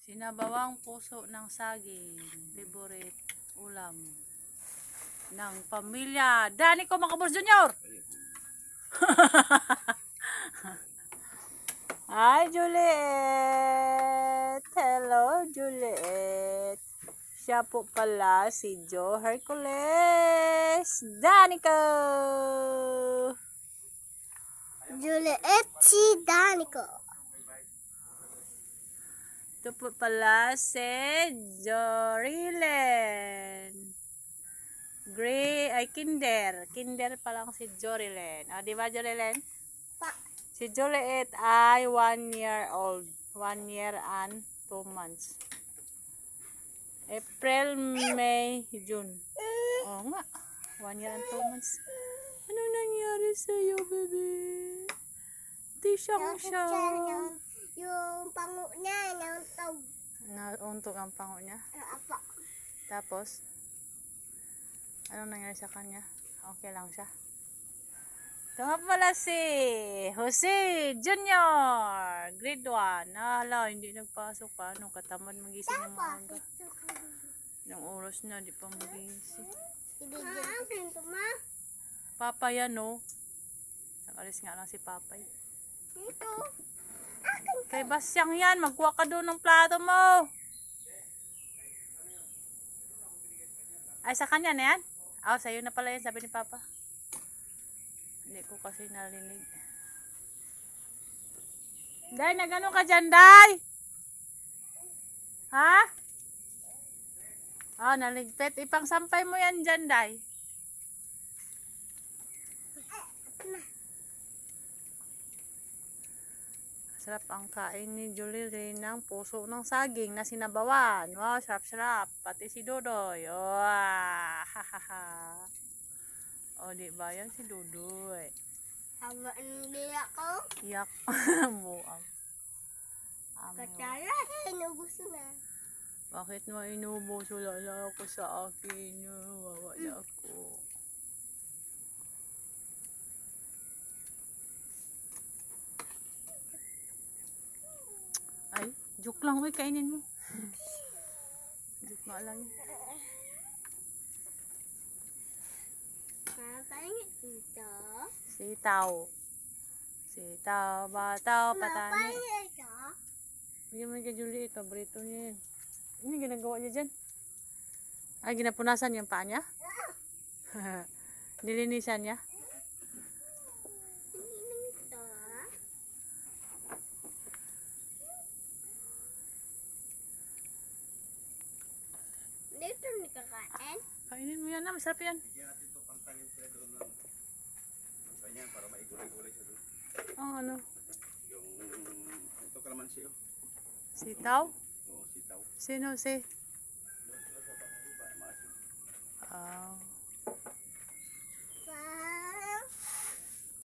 Sinabawang puso ng saging. Favorite ulam ng pamilya Danico Macabros Jr. Hi, Juliet! Hello, Juliet! Siya po pala si Joe Hercules Danico! Juliet si Danico. Ito po pala si Jorilen. Kinder. Kinder pa lang si Jorilen. O, di ba, Jorilen? Si Juliet ay 1 year old. 1 year and 2 months. April, May, June. Oo nga. 1 year and 2 months. Ano nangyari sa'yo, baby? Tisyang siya. Yung pango niya, nauntog. Nauntog ang pango niya? Apa. Tapos, anong nangyari sa kanya? Okay lang siya. Ito nga pala si Jose Junior, grade 1. Ala, hindi nagpasok pa. Anong katamad magising ng maaga. Yung oras na, di pa magising. Papa yan, no? Nakalis nga lang si Papay. Ito. Kay Basyang yan, magkuha ka doon ng plato mo. Ay, sa kanya na yan? Ah, sa'yo na pala yan, sabi ni Papa. Hindi ko kasi narinig. Day, nagano ka dyan, Day? Ha? Ah, naligpit. Ipang sampay mo yan dyan, Day. Sarap ang kain ni Julie Ray ng puso ng saging na sinabawan. Wow, sarap-sarap. Pati si Dodoy. Wow, hahaha. O, diba yan si Dodoy? Haba ng biyak ko. Iyak. Buang. Katsara, inubos na. Bakit mo inubos? Wala na ako sa akin. Wawa na ako. Ay, joke lang. Uy, kainin mo. Joke nga lang. Napangit ito. Sitaw. Sitaw, bataw, patani. Napangit ito. Bigyan mo kay Julie. Paborito niya yun. Ano ginagawa niya dyan? Ay, ginapunasan yung paa niya? Nilinisan niya? Dito ni kakain. Kainin mo yan na, masarap yan. Bigyan natin ito pangtangin sila doon lang. Ganyan, para maigulay-gulay siya doon. Oh, ano? Yung, ito kalamansi oh. Sitaw? Oo, sitaw. Sino si? Doon sila sa iba, maasin. Ah.